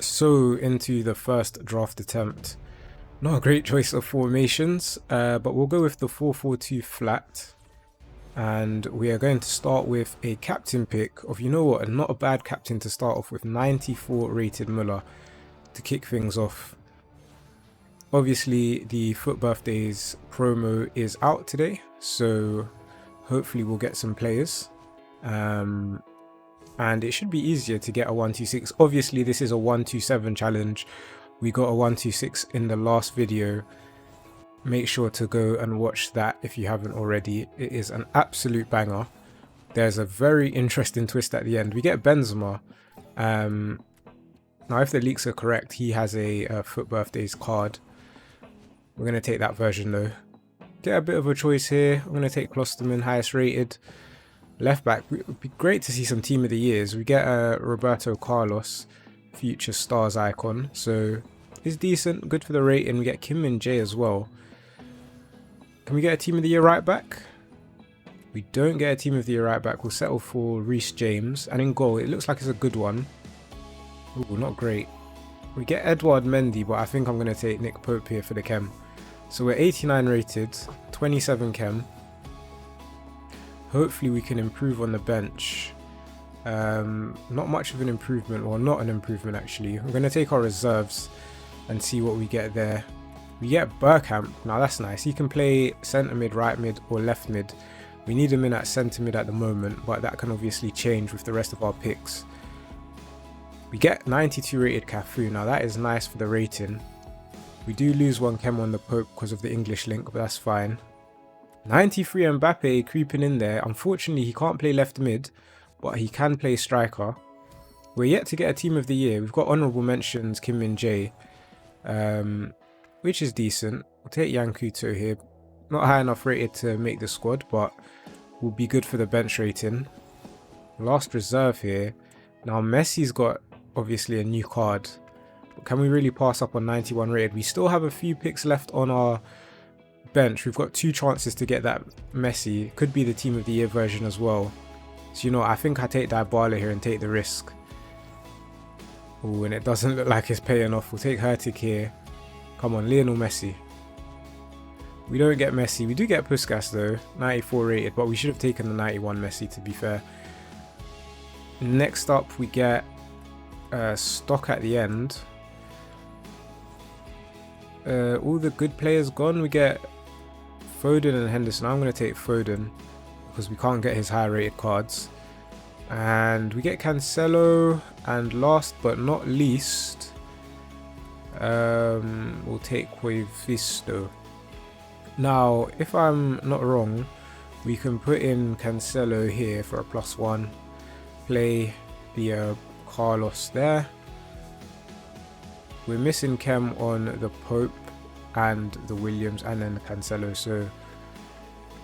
So into the first draft attempt. Not a great choice of formations, but we'll go with the 4-4-2 flat. And we are going to start with a captain pick of, you know what, not a bad captain to start off with, 94 rated Muller to kick things off. Obviously, the FUT Birthdays promo is out today, so hopefully we'll get some players. And it should be easier to get a 126. Obviously, this is a 127 challenge. We got a 126 in the last video. Make sure to go and watch that if you haven't already. It is an absolute banger. There's a very interesting twist at the end. We get Benzema. Now, if the leaks are correct, he has a FUT Birthdays card. We're going to take that version though. Get a bit of a choice here. I'm going to take Klosterman, highest rated. Left back, it would be great to see some team of the years. We get Roberto Carlos, future stars icon, so it's decent, good for the rating. We get Kim Min-jae as well. Can we get a team of the year right back? We don't get a team of the year right back. We'll settle for Reece James, and in goal it looks like it's a good one. Ooh, not great. We get Edouard Mendy, but I think I'm going to take Nick Pope here for the chem. So we're 89 rated, 27 chem. Hopefully we can improve on the bench. Not much of an improvement, or not an improvement actually. We're going to take our reserves and see what we get there. We get Bergkamp. Now that's nice. He can play centre mid, right mid or left mid. We need him in at centre mid at the moment, but that can obviously change with the rest of our picks. We get 92 rated Cafu. Now that is nice for the rating. We do lose one chem on the Pope because of the English link, but that's fine. 93 Mbappe creeping in there. Unfortunately, he can't play left mid, but he can play striker. We're yet to get a team of the year. We've got honourable mentions, Kim Min-jae, which is decent. We'll take Yankuto here. Not high enough rated to make the squad, but will be good for the bench rating. Last reserve here. Now Messi's got obviously a new card. But can we really pass up on 91 rated? We still have a few picks left on our bench. We've got 2 chances to get that Messi. Could be the team of the year version as well. So, you know, I think I take Dybala here and take the risk. Oh, and it doesn't look like it's paying off. We'll take Hertig here. Come on, Lionel Messi. We don't get Messi. We do get Puskas though, 94 rated, but we should have taken the 91 Messi to be fair. Next up, we get stock at the end. All the good players gone. We get Foden and Henderson. I'm going to take Foden because we can't get his high rated cards. And we get Cancelo, and last but not least, we'll take Quavisto. Now, if I'm not wrong, we can put in Cancelo here for a +1. Play the Carlos there. We're missing chem on the Pope and the Williams and then the Cancelo, so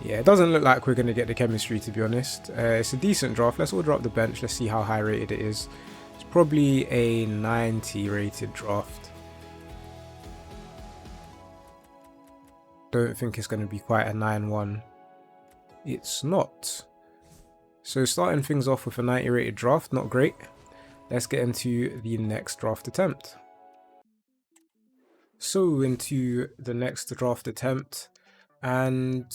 yeah, it doesn't look like we're going to get the chemistry, to be honest. It's a decent draft. Let's order up the bench. Let's see how high rated it is. It's probably a 90 rated draft. Don't think it's going to be quite a 9-1. It's not. So starting things off with a 90 rated draft, not great. Let's get into the next draft attempt. So into the next draft attempt, and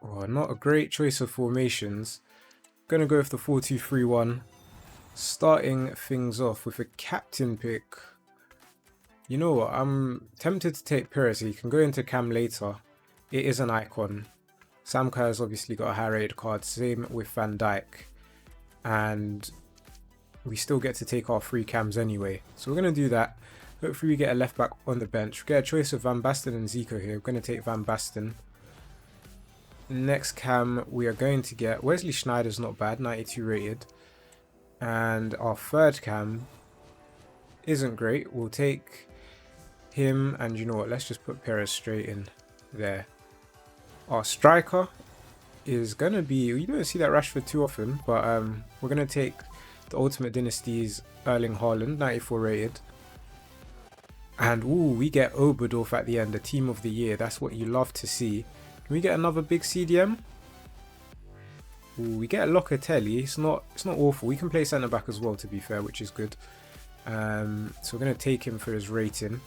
not a great choice of formations. Gonna go with the 4-2-3-1. Starting things off with a captain pick. You know what? I'm tempted to take Pires. He can go into cam later. It is an icon. Sam Kerr has obviously got a high rated card. Same with Van Dijk. And we still get to take our 3 cams anyway. So we're gonna do that. Hopefully we get a left back on the bench. We get a choice of Van Basten and Zico here. We're going to take Van Basten. Next cam, we are going to get Wesley Sneijder's not bad, 92 rated. And our third cam isn't great. We'll take him, and you know what, let's just put Perez straight in there. Our striker is going to be, you don't see that Rashford too often, but we're going to take the Ultimate Dynasty's Erling Haaland, 94 rated. And ooh, we get Oberdorf at the end, the team of the year. That's what you love to see. Can we get another big CDM? Ooh, we get Locatelli. It's not awful. We can play centre back as well, to be fair, which is good. So we're going to take him for his rating.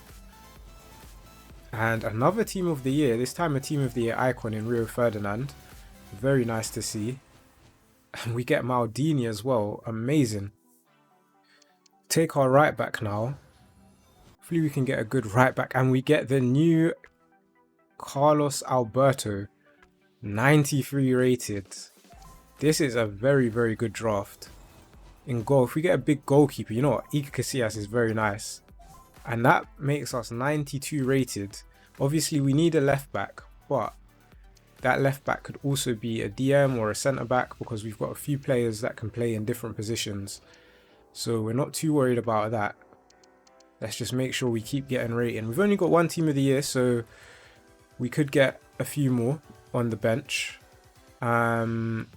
And another team of the year, this time a team of the year icon in Rio Ferdinand. Very nice to see. And we get Maldini as well. Amazing. Take our right back now. Hopefully we can get a good right back. And we get the new Carlos Alberto. 93 rated. This is a very, very good draft. In goal, if we get a big goalkeeper, you know what? Iker Casillas is very nice. And that makes us 92 rated. Obviously, we need a left back, but that left back could also be a DM or a centre back because we've got a few players that can play in different positions. So we're not too worried about that. Let's just make sure we keep getting rating. We've only got one team of the year, so we could get a few more on the bench. I'm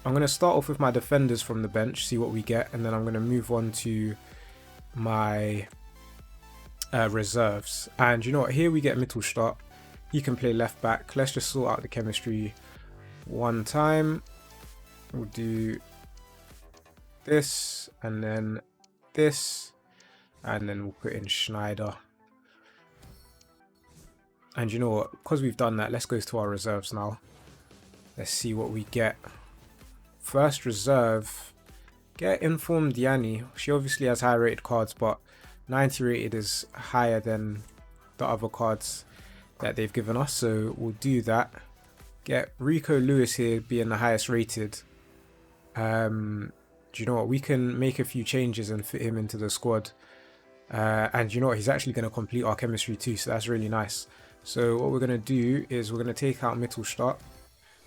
going to start off with my defenders from the bench, see what we get, and then I'm going to move on to my reserves. And you know what, here we get Mittelstadt. He can play left back. Let's just sort out the chemistry one time. We'll do this and then this, and then we'll put in Schneider. And you know what, because we've done that, let's go to our reserves now. Let's see what we get. First reserve, get Informed Diani. She obviously has high rated cards, but 90 rated is higher than the other cards that they've given us, so we'll do that. Get Rico Lewis here being the highest rated. Do you know what, we can make a few changes and fit him into the squad. And you know what, he's actually going to complete our chemistry too, so that's really nice. So what we're going to do is we're going to take out Mittelstadt.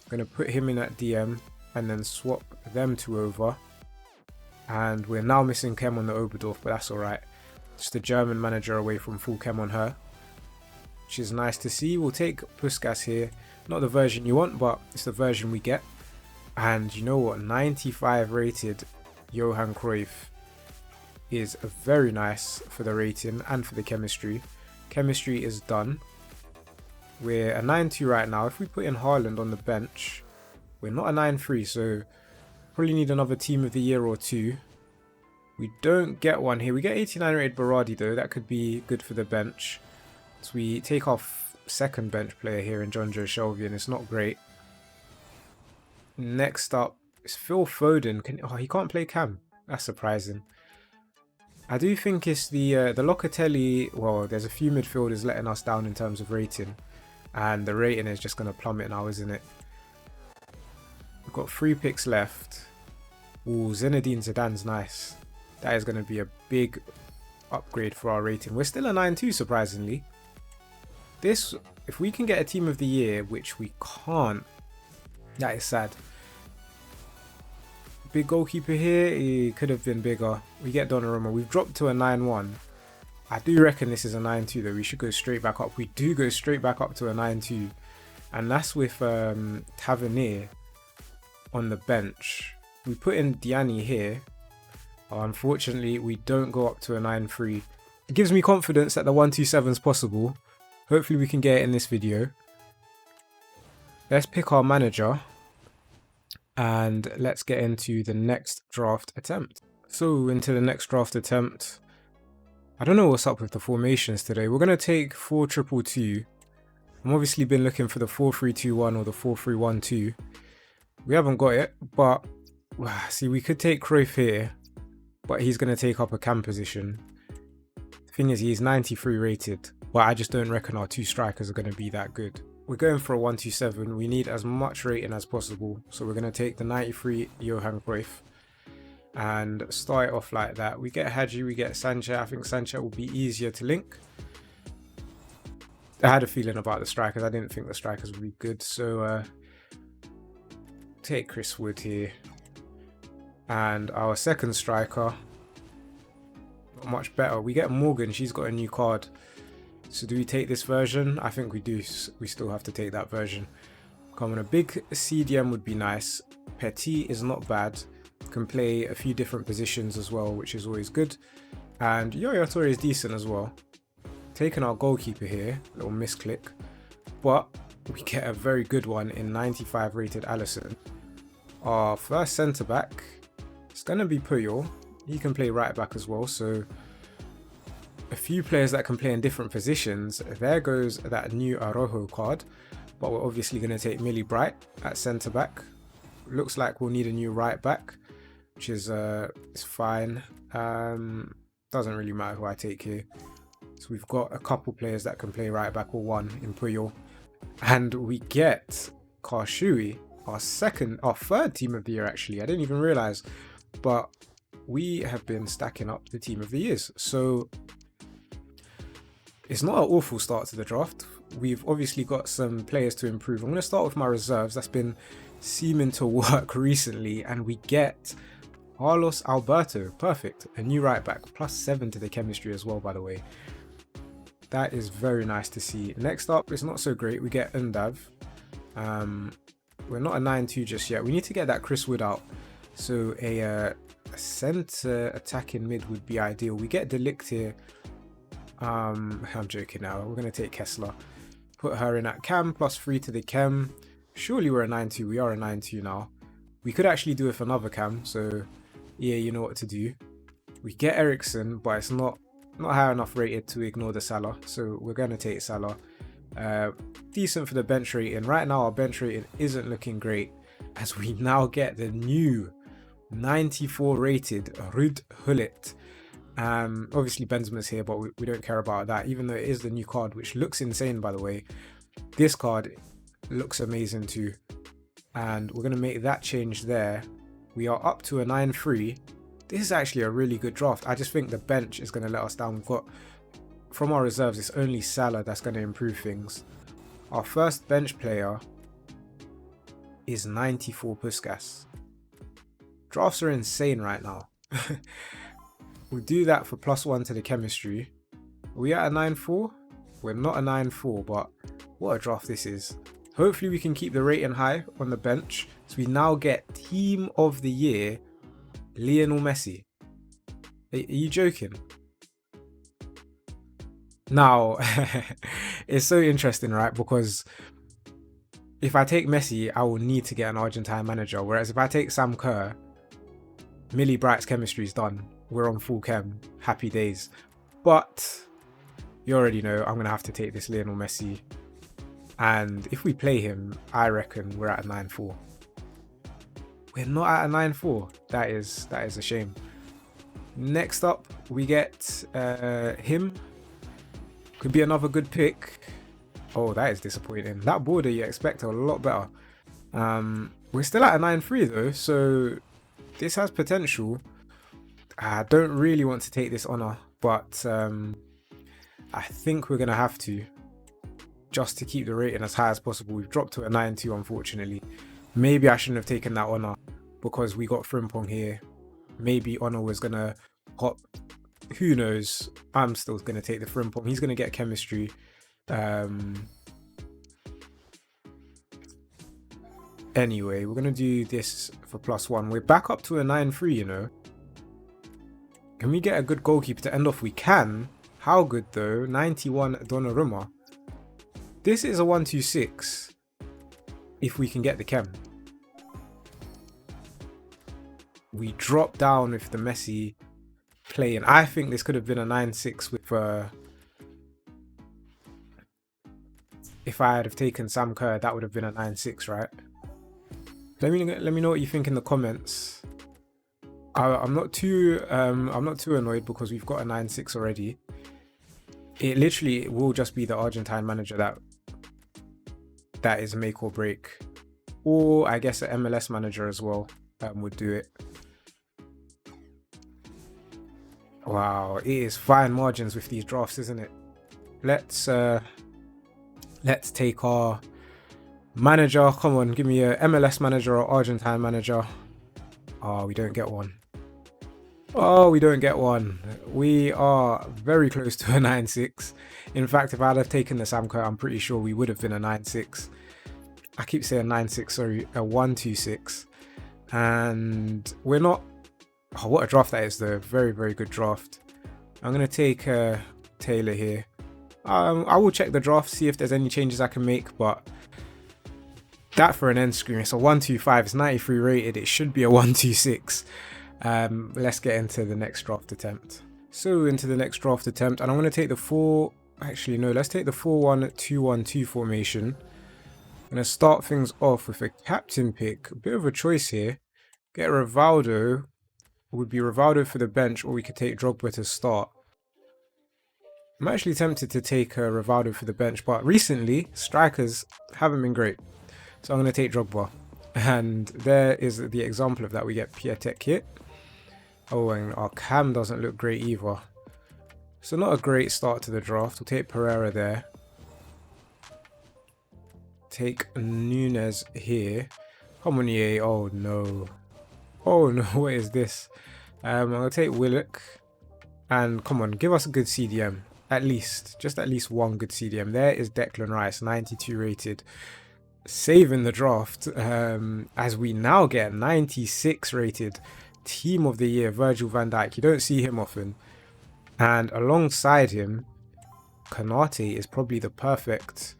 We're going to put him in at DM and then swap them two over. And we're now missing Chem on the Oberdorf, but that's alright. Just a German manager away from full Chem on her, which is nice to see. We'll take Puskas here. Not the version you want, but it's the version we get. And you know what, 95 rated Johan Cruyff is very nice for the rating and for the chemistry. Chemistry is done. We're a 9-2 right now. If we put in Haaland on the bench, we're not a 9-3, so probably need another team of the year or two. We don't get one here. We get 89 rated Berardi though. That could be good for the bench. So we take our second bench player here in John Joe Shelby, and it's not great. Next up is Phil Foden. Oh, he can't play Cam. That's surprising. I do think it's the Locatelli. Well, there's a few midfielders letting us down in terms of rating, and the rating is just going to plummet now, isn't it? We've got 3 picks left. Ooh, Zinedine Zidane's nice. That is going to be a big upgrade for our rating. We're still a 9-2, surprisingly. This, if we can get a team of the year, which we can't, that is sad. Big goalkeeper here, he could have been bigger. We get Donnarumma. We've dropped to a 9-1. I do reckon this is a 9-2 though. We should go straight back up. We do go straight back up to a 9-2. And that's with Tavernier on the bench. We put in Diani here. Unfortunately, we don't go up to a 9-3. It gives me confidence that the 127 is possible. Hopefully we can get it in this video. Let's pick our manager. And let's get into the next draft attempt. So into the next draft attempt. I don't know what's up with the formations today. We're going to take 4-2-2-2. I've obviously been looking for the 4-3-2-1 or the 4-3-1-2. We haven't got it, but see, we could take Cruyff here, but he's going to take up a cam position. The thing is, he's 93 rated, but I just don't reckon our 2 strikers are going to be that good. We're going for a 127. We need as much rating as possible, so we're going to take the 93 Johan Cruyff and start it off like that. We get Hadji, we get Sanchez. I think Sanchez will be easier to link. I had a feeling about the strikers. I didn't think the strikers would be good, so take Chris Wood here. And our second striker, not much better. We get Morgan. She's got a new card. So do we take this version? I think we do. We still have to take that version. Come on, a big CDM would be nice. Petit is not bad. Can play a few different positions as well, which is always good. And Yaya Toure is decent as well. Taking our goalkeeper here, little misclick. But we get a very good one in 95 rated Alisson. Our first centre back is going to be Puyol. He can play right back as well. So a few players that can play in different positions. There goes that new Arojo card. But we're obviously going to take Millie Bright at centre back. Looks like we'll need a new right back, which is fine. Doesn't really matter who I take here. So we've got a couple players that can play right back, or one in Puyol. And we get Karshui, our third team of the year actually. I didn't even realise. But we have been stacking up the team of the years. So it's not an awful start to the draft. We've obviously got some players to improve. I'm going to start with my reserves. That's been seeming to work recently. And we get Carlos Alberto. Perfect. A new right back. +7 to the chemistry as well, by the way. That is very nice to see. Next up, it's not so great. We get Undav. We're not a 9-2 just yet. We need to get that Chris Wood out. So a centre attacking mid would be ideal. We get Delict here. I'm joking now. We're going to take Kessler. Put her in at cam, +3 to the chem. Surely we're a 9-2. We are a 9-2 now. We could actually do it with another cam. So yeah, you know what to do. We get Ericsson, but it's not high enough rated to ignore the Salah. So we're going to take Salah. Decent for the bench rating. Right now our bench rating isn't looking great, as we now get the new 94 rated Ruud Gullit. Obviously Benzema's here, but we don't care about that, even though it is the new card, which looks insane, by the way. This card looks amazing too, and we're going to make that change there. We are up to a 9-3. This is actually a really good draft. I just think the bench is going to let us down. We've got, from our reserves, it's only Salah that's going to improve things. Our first bench player is 94 Puskas. Drafts are insane right now. We'll do that for +1 to the chemistry. Are we at a 9-4? We're not a 9-4, but what a draft this is. Hopefully we can keep the rating high on the bench. So we now get Team of the Year, Lionel Messi. Are you joking? Now, it's so interesting, right? Because if I take Messi, I will need to get an Argentine manager. Whereas if I take Sam Kerr, Millie Bright's chemistry is done. We're on full chem. Happy days. But you already know I'm going to have to take this Lionel Messi. And if we play him, I reckon we're at a 9-4. We're not at a 9-4. That is a shame. Next up, we get him. Could be another good pick. Oh, that is disappointing. That border you expect a lot better. We're still at a 9-3 though, so this has potential. I don't really want to take this honour, but I think we're going to have to, just to keep the rating as high as possible. We've dropped to a 9-2, unfortunately. Maybe I shouldn't have taken that honour because we got Frimpong here. Maybe honour was going to hop. Who knows? I'm still going to take the Frimpong. He's going to get chemistry. Anyway, we're going to do this for +1. We're back up to a 9-3, you know. Can we get a good goalkeeper to end off? We can. How good though? 91 Donnarumma. This is a 1-2-6 if we can get the chem. We drop down with the Messi play, and I think this could have been a 9-6 with if I had have taken Sam Kerr, that would have been a 9-6, right? Let me know what you think in the comments. I'm not too annoyed because we've got a 9-6 already. It will just be the Argentine manager that is make or break, or I guess an MLS manager as well would do it. Wow, it is fine margins with these drafts, isn't it? Let's take our manager. Come on, give me a MLS manager or Argentine manager. Oh, we don't get one. Oh, we don't get one. We are very close to a 9-6. In fact, if I'd have taken the Sam Kerr, I'm pretty sure we would have been a 9-6. I keep saying 9-6, sorry, a 1-2-6. And we're not... Oh, what a draft that is though. Very, very good draft. I'm going to take Taylor here. I will check the draft, see if there's any changes I can make, but that for an end screen, it's a 1-2-5. It's 93 rated. It should be a 1-2-6. Let's get into the next draft attempt. So into the next draft attempt, and I'm going to take the 4... Actually, no, let's take the 4-1-2-1-2 formation. I'm going to start things off with a captain pick. A bit of a choice here. Get Rivaldo. Would be Rivaldo for the bench, or we could take Drogba to start. I'm actually tempted to take Rivaldo for the bench, but recently, strikers haven't been great. So I'm going to take Drogba. And there is the example of that. We get Piatek here. Oh, and our cam doesn't look great either. So not a great start to the draft. We'll take Pereira there. Take Nunes here. Come on, EA. Oh, no. Oh, no. What is this? I'm going to take Willock. And come on, give us a good CDM. At least. Just at least one good CDM. There is Declan Rice, 92 rated. Saving the draft. As we now get 96 rated. Team of the year, Virgil van Dijk. You don't see him often. And alongside him, Kanate is probably the perfect,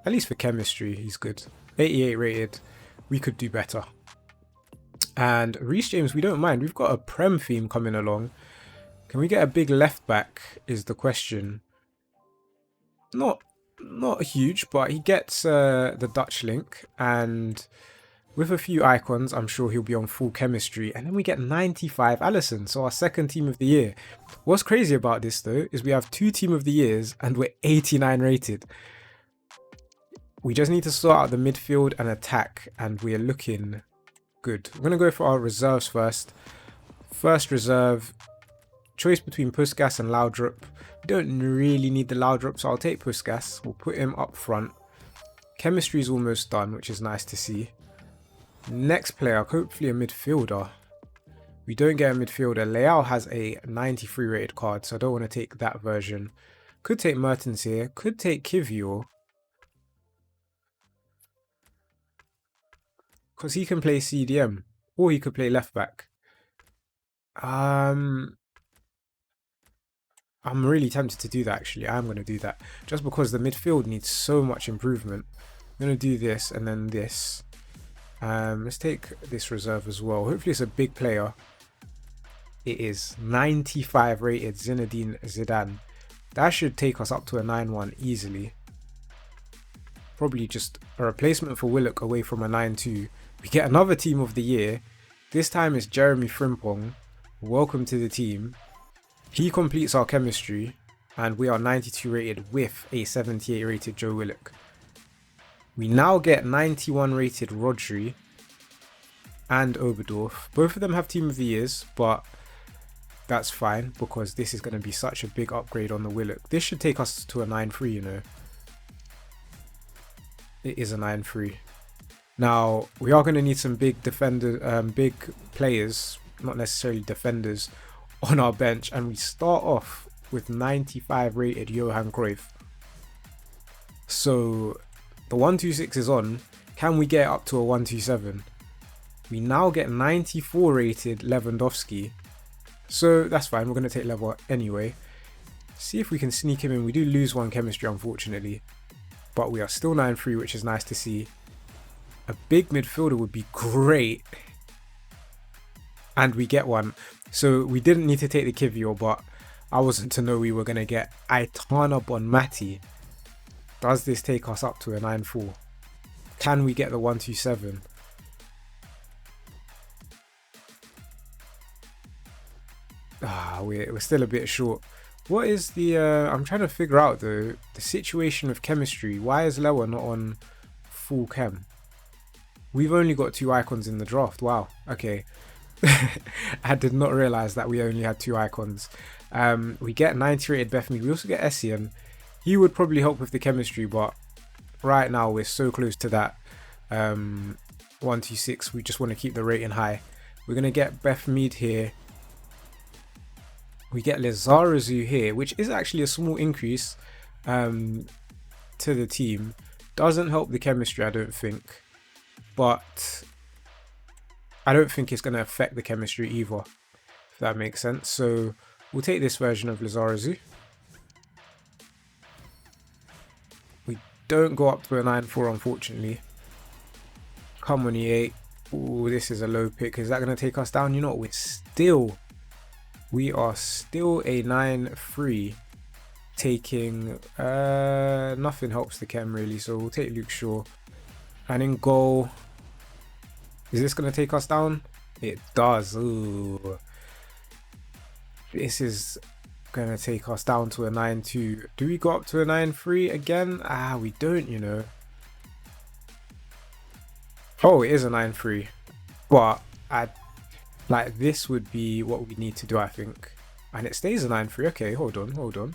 at least for chemistry, he's good. 88 rated. We could do better. And Reece James, we don't mind. We've got a Prem theme coming along. Can we get a big left back is the question. Not huge, but he gets the Dutch link. And with a few icons, I'm sure he'll be on full chemistry. And then we get 95 Alisson, so our second team of the year. What's crazy about this though, is we have 2 team of the years and we're 89 rated. We just need to sort out the midfield and attack, and we're looking good. We're going to go for our reserves first. First reserve, choice between Puskas and Laudrup. We don't really need the Laudrup, so I'll take Puskas. We'll put him up front. Chemistry is almost done, which is nice to see. Next player, hopefully a midfielder. We don't get a midfielder. Leao has a 93 rated card, so I don't want to take that version. Could take Mertens here. Could take Kivior. Because he can play CDM. Or he could play left back. I'm really tempted to do that actually. I'm going to do that. Just because the midfield needs so much improvement. I'm going to do this and then this. Let's take this reserve as well. Hopefully it's a big player. It is 95 rated Zinedine Zidane. That should take us up to a 9-1 easily. Probably just a replacement for Willock away from a 9-2. We get another team of the year. This time it's Jeremy Frimpong. Welcome to the team. He completes our chemistry and we are 92 rated with a 78 rated Joe Willock. We now get 91 rated Rodri and Oberdorf. Both of them have team of the years, but that's fine because this is going to be such a big upgrade on the Willock. This should take us to a 9-3, you know. It is a 9-3. Now, we are going to need some big big players, not necessarily defenders, on our bench. And we start off with 95 rated Johan Cruyff. So the 126 is on. Can we get up to a 127? We now get 94 rated Lewandowski. So that's fine. We're going to take level anyway. See if we can sneak him in. We do lose one chemistry, unfortunately. But we are still 9-3, which is nice to see. A big midfielder would be great. And we get one. So we didn't need to take the Kivior, but I wasn't to know we were going to get Aitana Bonmati. Does this take us up to a 9-4? Can we get the 127? We're still a bit short. What is the... I'm trying to figure out the situation with chemistry. Why is Lewa not on full chem? We've only got 2 icons in the draft. Wow. Okay. I did not realise that we only had 2 icons. We get 90 rated Bethany. We also get Essien. He would probably help with the chemistry, but right now we're so close to that 126. We just want to keep the rating high. We're going to get Beth Mead here. We get Lizarazu here, which is actually a small increase to the team. Doesn't help the chemistry, I don't think. But I don't think it's going to affect the chemistry either, if that makes sense. So we'll take this version of Lizarazu. We don't go up to a 9-4, unfortunately. Come on, EA. Oh, this is a low pick. Is that going to take us down? You know what? We are still a 9-3. Taking nothing helps the chem really, so we'll take Luke Shaw. And in goal, is this going to take us down? It does. Ooh. This is going to take us down to a 9-2. Do we go up to a 9-3 again? We don't, you know. Oh, it is a 9-3. But like this would be what we need to do, I think. And it stays a 9-3. Okay, hold on.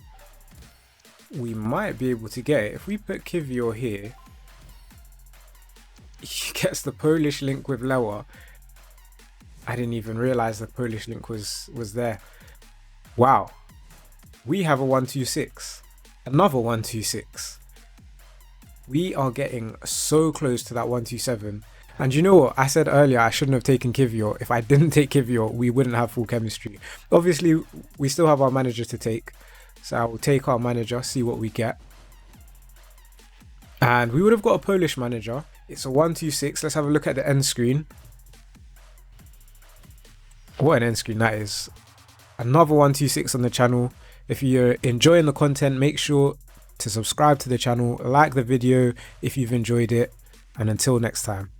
We might be able to get it. If we put Kiwior here, he gets the Polish link with Lewa. I didn't even realize the Polish link was there. Wow. We have a 1-2-6. Another 1-2-6. We are getting so close to that 1-2-7. And you know what? I said earlier I shouldn't have taken Kiwior. If I didn't take Kiwior, we wouldn't have full chemistry. Obviously, we still have our manager to take. So I will take our manager, see what we get. And we would have got a Polish manager. It's a 1-2-6. Let's have a look at the end screen. What an end screen that is. Another 1-2-6 on the channel. If you're enjoying the content, make sure to subscribe to the channel, like the video if you've enjoyed it. And until next time.